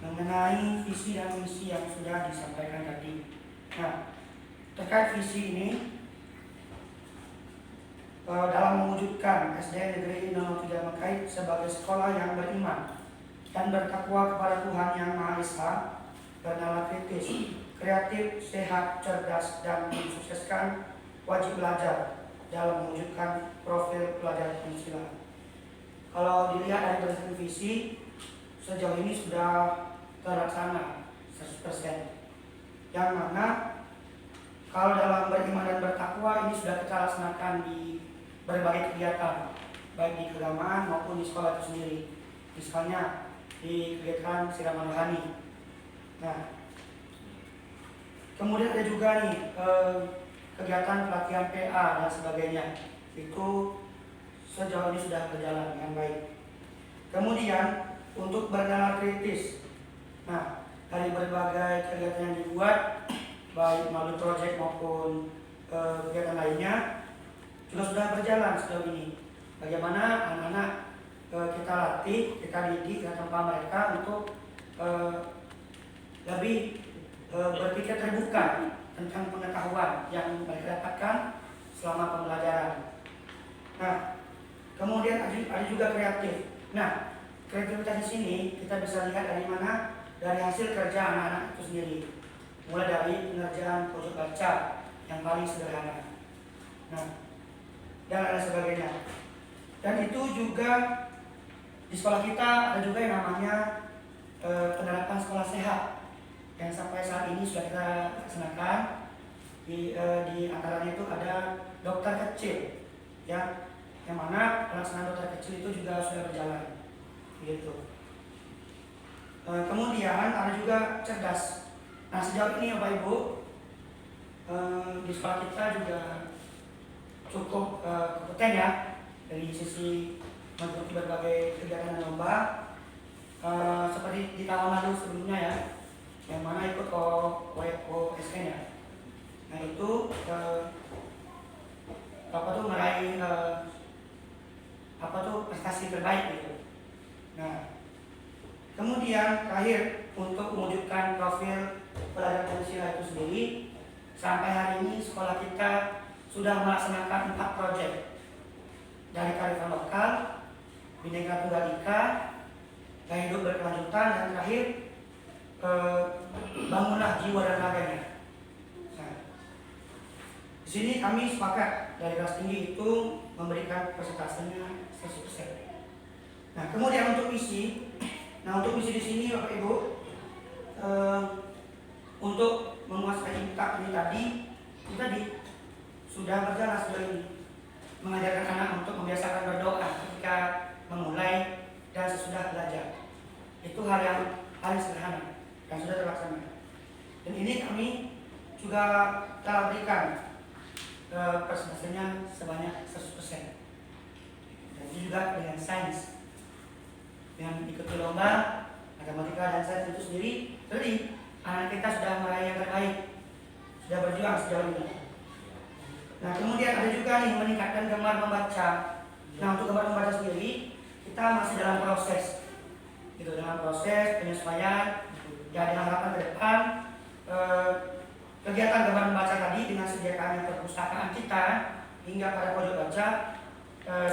mengenai visi dan misi yang sudah disampaikan tadi. Nah, terkait visi ini, dalam mewujudkan SD Negeri 003 Mekait sebagai sekolah yang beriman dan bertakwa kepada Tuhan Yang Maha Esa, bernalar kritis, kreatif, sehat, cerdas, dan mensukseskan wajib belajar dalam mewujudkan profil pelajar Pancasila. Kalau dilihat dari berdasarkan visi, sejauh ini sudah terlaksana 100%. Yang mana kalau dalam beriman dan bertakwa ini sudah kita laksanakan di berbagai kegiatan, baik di keagamaan maupun di sekolah itu sendiri. Misalnya di kegiatan siraman rohani. Nah, kemudian ada juga nih kegiatan pelatihan PA dan sebagainya. Itu sejauh ini sudah berjalan dengan baik. Kemudian untuk bernalar kritis. Nah, dari berbagai kegiatan yang dibuat, baik melalui proyek maupun kegiatan lainnya, sudah berjalan sejauh ini. Bagaimana anak-anak kita latih, kita didik, kita tempa mereka untuk lebih berpikir terbuka tentang pengetahuan yang mereka dapatkan selama pembelajaran. Nah, kemudian ada juga kreatif. Nah, kreativitas di sini kita bisa lihat dari mana? Dari hasil kerja anak-anak itu sendiri. Mulai dari pengerjaan pojok baca yang paling sederhana. Nah, dan lain sebagainya. Dan itu juga di sekolah kita ada juga yang namanya penerapan sekolah sehat yang sampai saat ini sudah kita laksanakan. Di antaranya itu ada dokter kecil, ya, yang mana pelaksanaan dokter kecil itu juga sudah berjalan, gitu. Kemudian ada juga cerdas. Nah sejauh ini Bapak Ibu, di sekolah kita juga cukup kompeten ya dari sisi mengikuti berbagai kegiatan dan lomba, seperti di tahun lalu sebelumnya ya, yang mana ikut OSN ya. Nah itu meraih prestasi terbaik gitu. Nah kemudian terakhir untuk mewujudkan profil pelajar Pancasila itu sendiri, sampai hari ini sekolah kita sudah melaksanakan 4 proyek, dari kearifan lokal, Bhinneka Tunggal Ika, gaya hidup berkelanjutan, dan terakhir bangunlah jiwa dan raganya. Nah, di sini kami sepakat dari kelas tinggi itu memberikan persentasenya 100%. Nah, kemudian untuk misi, di sini Bapak Ibu, untuk memuaskan impact ini tadi sudah berjalan sejauh ini, mengajarkan anak untuk membiasakan berdoa ketika memulai dan sesudah belajar. Itu hal yang paling sederhana dan sudah terlaksana. Dan ini kami juga telah berikan persentasenya sebanyak 100%. Dan itu juga dengan sains, dengan ikuti lomba matematika dan sains itu sendiri. Jadi anak kita sudah meraih yang terbaik, sudah berjuang sejauh ini. Nah kemudian ada juga nih meningkatkan gemar membaca. Nah untuk gemar membaca sendiri kita masih dalam proses, dalam proses penyesuaian. Ya dengan harapan ke depan kegiatan gemar membaca tadi dengan sediakannya perpustakaan kita hingga pada pojok baca,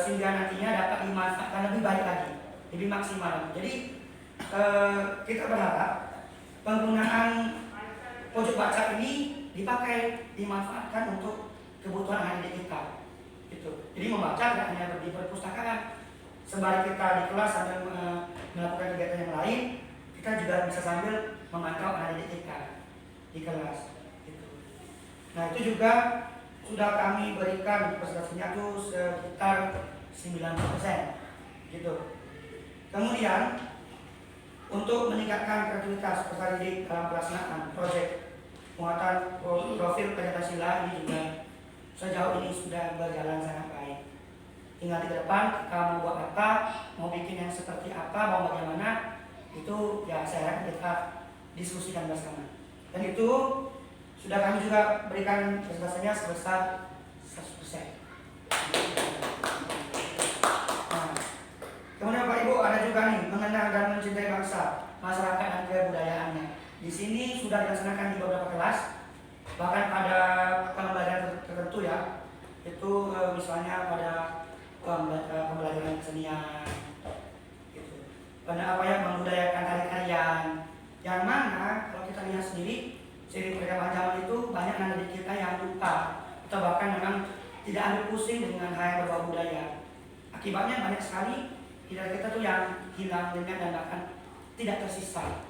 sehingga nantinya dapat dimanfaatkan lebih baik lagi, lebih maksimal. Jadi kita berharap penggunaan pojok baca ini dimanfaatkan untuk kebutuhan anak didik kita, gitu. Jadi membaca tidak hanya di perpustakaan, sembari kita di kelas sambil melakukan kegiatan yang lain, kita juga bisa sambil memantau anak didik kita di kelas, gitu. Nah itu juga sudah kami berikan presentasinya itu sekitar 90%, gitu. Kemudian untuk meningkatkan kreativitas peserta didik dalam pelaksanaan proyek penguatan profil Pancasila ini juga sejauh ini sudah berjalan sangat baik. Tinggal di depan kita mau buat apa, mau bikin yang seperti apa, mau bagaimana, itu ya saya harap kita diskusikan bersama. Dan itu sudah kami juga berikan presentasinya sebesar 100%. Nah, kemudian Bapak Ibu ada juga nih mengenal dan mencintai bangsa, masyarakat dan kebudayaannya. Di sini sudah dilaksanakan di beberapa kelas. Bahkan pada pembelajaran tertentu ya, itu misalnya pada pembelajaran kesenian, gitu. Pada membudayakan tari-tarian, yang mana kalau kita lihat sendiri seiring perkembangan zaman itu banyak anak didik kita yang lupa atau bahkan memang tidak ambil pusing dengan hal yang berbau budaya. Akibatnya banyak sekali tidak kita tuh yang hilang dengan dan bahkan tidak tersisa.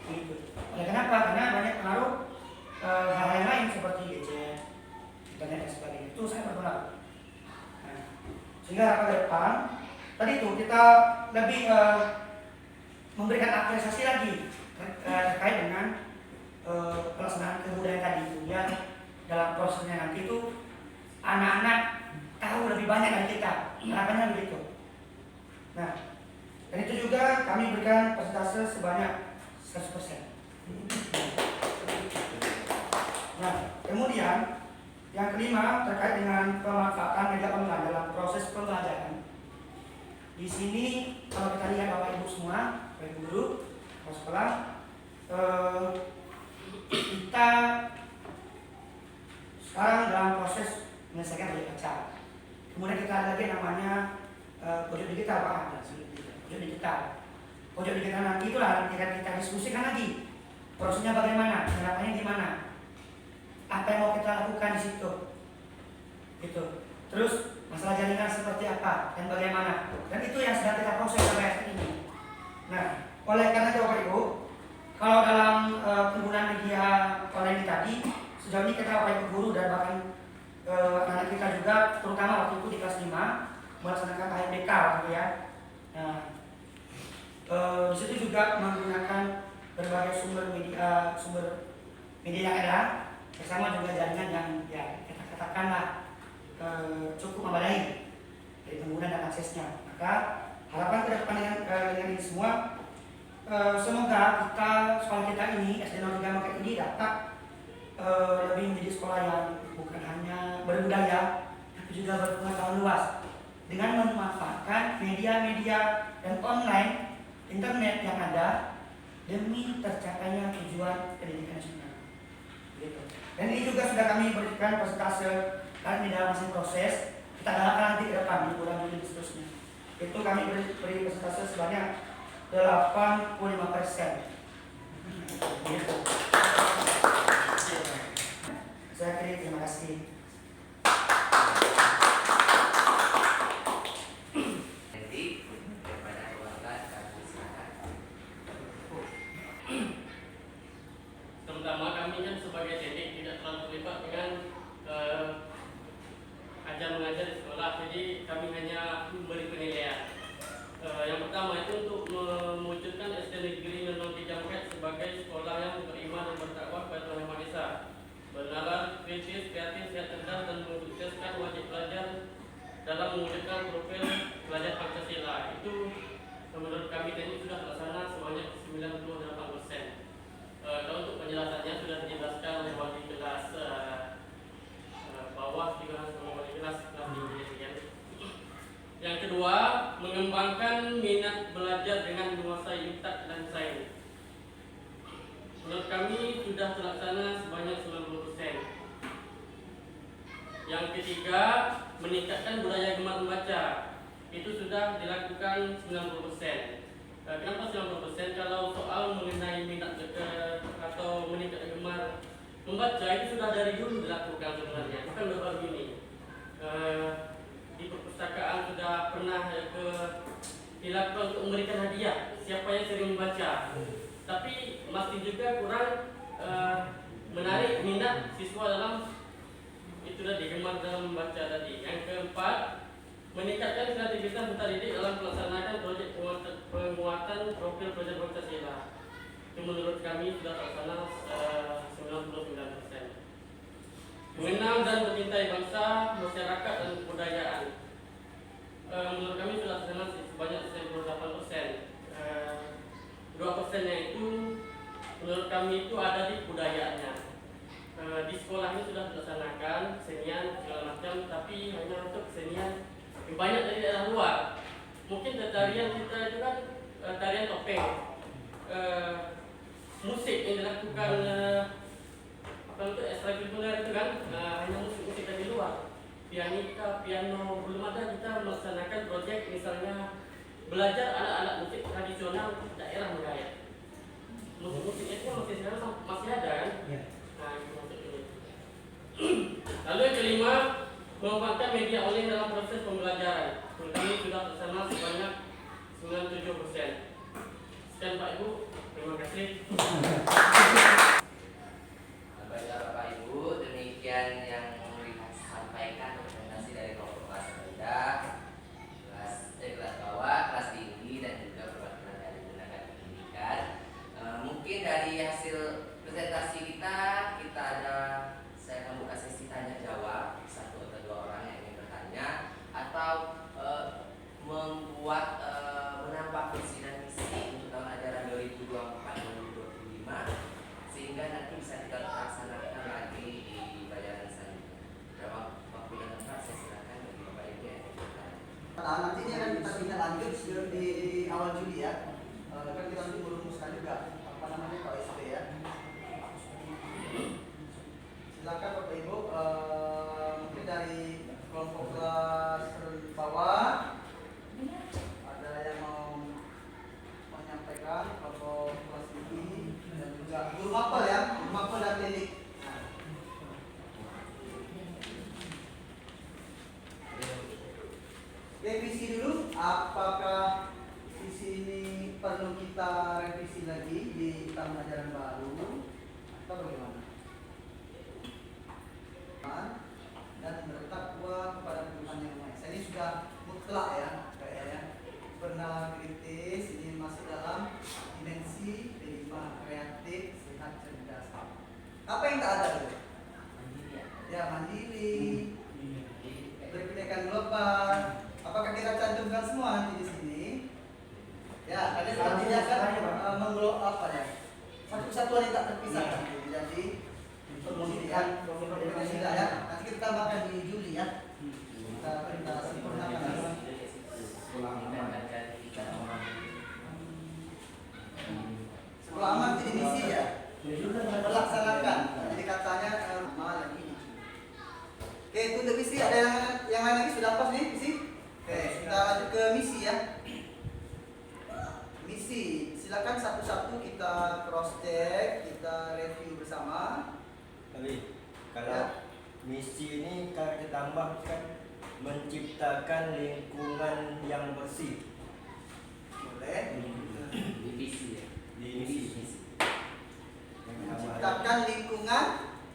Gitu. Oleh kenapa? Karena banyak pengaruh hal yang lain seperti gadget, internet dan sebagainya. Itu saya berpengaruh. Nah, sehingga ke depan tadi itu kita lebih memberikan apresiasi lagi terkait dengan pelaksanaan kebudayaan tadi itu ya, dalam prosesnya nanti itu anak-anak tahu lebih banyak dari kita, harapannya begitu. Nah, dan itu juga kami berikan persentase sebanyak 100%. Nah, kemudian yang kelima terkait dengan pemanfaatan media online dalam proses pembelajaran. Di sini kalau kita lihat Bapak Ibu semua, Bapak Ibu guru, Bapak sekolah, kita sekarang dalam proses menyelesaikan proyek baca. Kemudian kita ada lagi namanya pojok digital, Pak. Pojok digital. Pojok digital nanti itulah nanti kita diskusikan lagi prosesnya bagaimana, harapannya gimana, apa yang mau kita lakukan di situ, gitu. Terus masalah jaringan seperti apa dan bagaimana, dan itu yang sedang kita proses sampai hari ini. Nah, oleh karena itu Bapak Ibu, kalau dalam penggunaan media online tadi, sejauh ini kita Bapak Ibu guru dan bahkan anak kita juga, terutama waktu itu di kelas 5 melaksanakan AMBK gitu ya. Nah, di situ juga menggunakan berbagai sumber media yang ada, bersama juga jaringan yang ya kita katakanlah cukup memadai dari pengguna dan aksesnya. Maka harapan ke depan dengan ini semua, semoga sekolah kita ini SD 03 Mekah ini dapat lebih menjadi sekolah yang bukan hanya berbudaya tapi juga berpengetahuan luas dengan memanfaatkan media-media dan online internet yang ada demi tercapainya tujuan pendidikan nasional. Gitu. Dan ini juga sudah kami berikan persentase karena di dalam masing proses kita galakkan nanti ke depan di bulan Juli seterusnya. Itu kami beri persentase sebanyak 85%. Gitu. Saya kira terima kasih. Nanti kepada keluarga kami silakan. Terutama kami kan sebagai didik tidak terlalu terlibat dengan ajar mengajar di sekolah, jadi kami hanya memberi penilaian. Yang pertama itu untuk mewujudkan SD Negeri 03 Mekah sebagai sekolah yang beriman dan bertakwa kepada Tuhan Yang Maha Esa, bernalar, kritis, kreatif, sehat cerdas dan mensukseskan wajib belajar dalam mewujudkan profil pelajar Pancasila. Itu menurut kami ini sudah terlaksana sebanyak 98%. Kalau untuk penjelasannya sudah dijelaskan oleh wali kelas bawah juga sama wali kelas tinggi. Yang kedua, mengembangkan minat belajar dengan menguasai IPTAK dan sains. Menurut kami sudah terlaksana sebanyak 90%. Yang ketiga, meningkatkan budaya gemar membaca. Itu sudah dilakukan 90%. Kenapa 90%? Kalau soal mengenai minat atau meningkat gemar membaca itu sudah dari dulu dilakukan sebenarnya, bukan baru ini. Di perpustakaan sudah pernah dilakukan untuk memberikan hadiah siapa yang sering membaca, tapi masih juga kurang menarik minat siswa dalam itu tadi, gemar dalam membaca tadi. Yang keempat, meningkatkan kreativitas peserta didik dalam melaksanakan proyek penguatan profil pelajar Pancasila. Itu menurut kami sudah terlaksana 99%. Mengenal dan mencintai bangsa, masyarakat dan kebudayaan. Menurut kami sudah terlaksana sebanyak 98%. 2%-nya itu menurut kami itu ada di kebudayaannya. Di sekolah ini sudah dilaksanakan kesenian segala macam, tapi hanya untuk kesenian banyak dari daerah luar. Mungkin tarian kita itu kan tarian topeng, musik yang dilakukan apa itu ekstrakurikuler itu kan hanya musik dari luar. Pianika, piano belum ada. Kita melaksanakan proyek misalnya belajar alat-alat musik tradisional daerah Megahaya. Musik itu masih sekarang masih ada kan? Ya. Nah, itu masuk ini. Lalu yang kelima, memanfaatkan media online dalam proses pembelajaran. Kami sudah terlaksana sebanyak 97%. Sekian Pak Ibu, terima kasih. Baiklah Bapak Ibu, demikian yang disampaikan presentasi dari kelompok kelas rendah, kelas bawah, kelas tinggi dan juga perwakilan dari tenaga pendidikan. Mungkin dari hasil presentasi kita ada, saya akan buka sesi tanya jawab, satu atau dua orang yang ingin bertanya atau membuat menambah visi dan misi untuk tahun ajaran 2024-2025 sehingga nanti bisa kita laksanakan lagi di pelajaran selanjutnya. Jawab waktu dan tempat saya silakan bagi Bapak Ibu yang ingin bertanya. Nah, nanti ini akan kita tindak lanjut di awal Juli ya. Kan kita nanti merumuskan juga apa namanya KSP ya. Silakan Bapak Ibu, mungkin dari kelompok kelas bawah ada yang mau menyampaikan, kelompok kelas tinggi dan juga guru mapel ya, guru mapel dan klinik. Revisi dulu, apakah visi ini yang Pancasila ya. Nanti kita tambahkan di Juli ya. Kita sempurnakan. Sekolah aman jadi misi ya. Melaksanakan. Jadi katanya amal yang ini. Oke, itu udah misi. Ada yang lain lagi sudah pas nih misi. Oke, kita lanjut ke misi ya. Misi, silakan satu-satu kita cross check, kita review bersama. Tapi kalau misi ini kalau kita tambahkan menciptakan lingkungan yang bersih. Boleh. Divisi ya. Divisi. Menciptakan lingkungan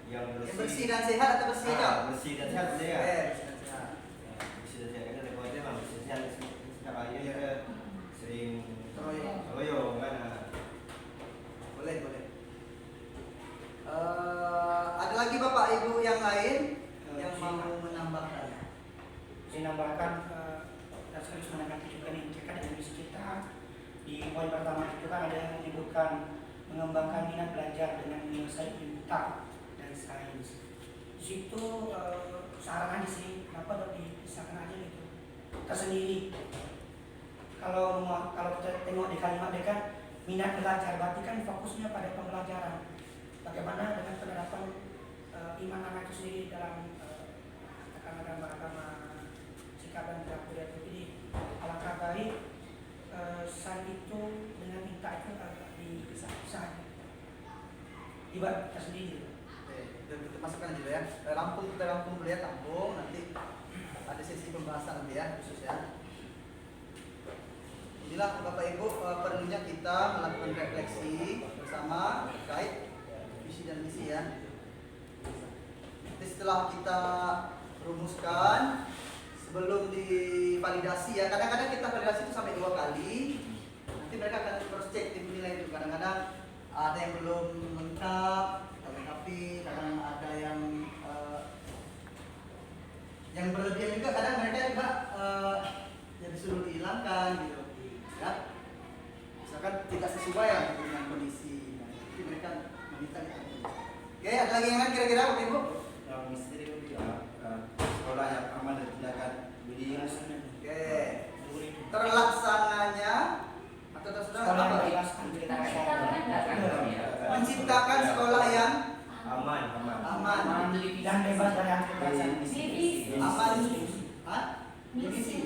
yang yang bersih dan sehat atau bersih aja? Bersih dan sehat ya. Oke, bersih dan sehat. Bersih dan sehat karena rekomendasi memang bersih dan sehat. Setiap hari kita sering royo kan. Boleh, boleh. Ada lagi Bapak Ibu yang lain yang mau menambahkan? Saya nambahkan dan sekaligus menanggapi juga nih terkait dengan misi kita. Di poin pertama itu kan ada yang menyebutkan mengembangkan minat belajar dengan menyelesaikan intak dari sains. Di situ saran aja sih, kenapa udah dipisahkan aja gitu tersendiri. Kalau kita tengok di kalimat dia kan minat belajar, berarti kan fokusnya pada pembelajaran. Bagaimana dengan penerapan iman anak itu sendiri dalam katakanlah agama sikap dan perilaku dia itu. Jadi alangkah baik sains itu dengan intak itu agak dipisah-pisah. Ibarat kita sendiri. Oke, kita masukkan dulu ya. Kita rampung dulu ya, tampung. Nanti ada sesi pembahasan nanti ya, khusus ya. Inilah Bapak Ibu perlunya kita melakukan refleksi bersama terkait visi dan misi ya. Nanti setelah kita rumuskan sebelum divalidasi ya, kadang-kadang kita validasi itu sampai 2 kali. Nanti mereka akan cross check tim nilai itu. Kadang-kadang ada yang belum lengkap, tapi kadang ada yang berlebihan juga. Kadang mereka juga ya disuruh dihilangkan gitu ya. Misalkan tidak sesuai ya dengan kondisi. Jadi mereka meminta kita. Oke, ada lagi yang lain kira-kira Bapak Ibu? Yang misteri itu sekolah yang aman dan tindakan budi. Oke. Terlaksananya atau tersudah apa? Menciptakan sekolah yang Aman. aman, Dan bebas dari kekerasan. aman, divisi.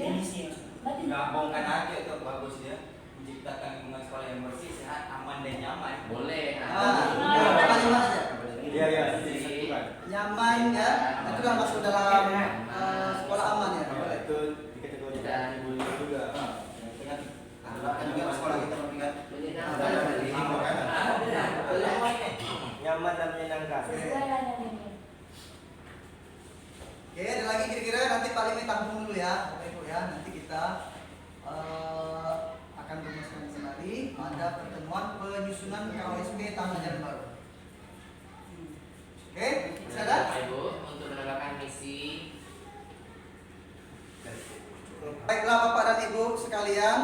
Nggak bongkar aja itu bagus ya, menciptakan lingkungan sekolah yang bersih, sehat, aman dan nyaman. Boleh. Kalimat aja. Iya. Nyaman ya, itu kan masuk dalam sekolah aman ya. Boleh. Itu dikategorikan Dan juga. Kan juga sekolah kita memberikan Nyaman dan menyenangkan. Oke, ada lagi kira-kira nanti paling ini tampung dulu ya, Bapak Ibu ya. Nanti kita akan rumuskan kembali pada pertemuan penyusunan KOSP tahun ajaran baru. Oke, bisa ada? Bapak Ibu untuk menambahkan misi. Baiklah Bapak dan Ibu sekalian,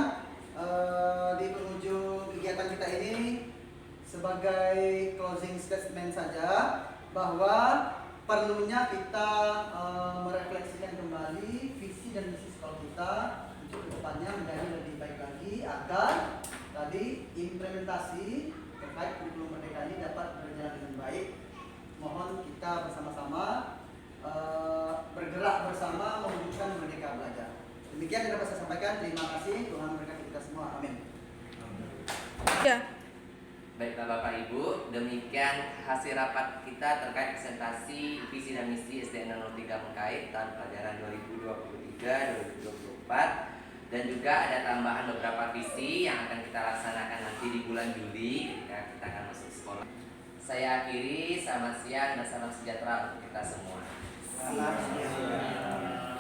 di penghujung kegiatan kita ini sebagai closing statement saja bahwa perlunya kita merefleksikan kembali visi dan misi sekolah kita untuk kedepannya menjadi lebih baik lagi agar tadi implementasi terkait kurikulum merdeka ini dapat berjalan dengan baik. Mohon kita bersama-sama bergerak bersama mewujudkan merdeka belajar. Demikian yang dapat saya sampaikan. Terima kasih. Tuhan memberkati kita semua. Amin. Ya. Baiklah Bapak Ibu, demikian hasil rapat kita terkait presentasi visi dan misi SDN 03 Mengkait tahun pelajaran 2023-2024 dan juga ada tambahan beberapa visi yang akan kita laksanakan nanti di bulan Juli ketika kita akan masuk sekolah. Saya akhiri, selamat siang dan salam sejahtera untuk kita semua. Selamat siang.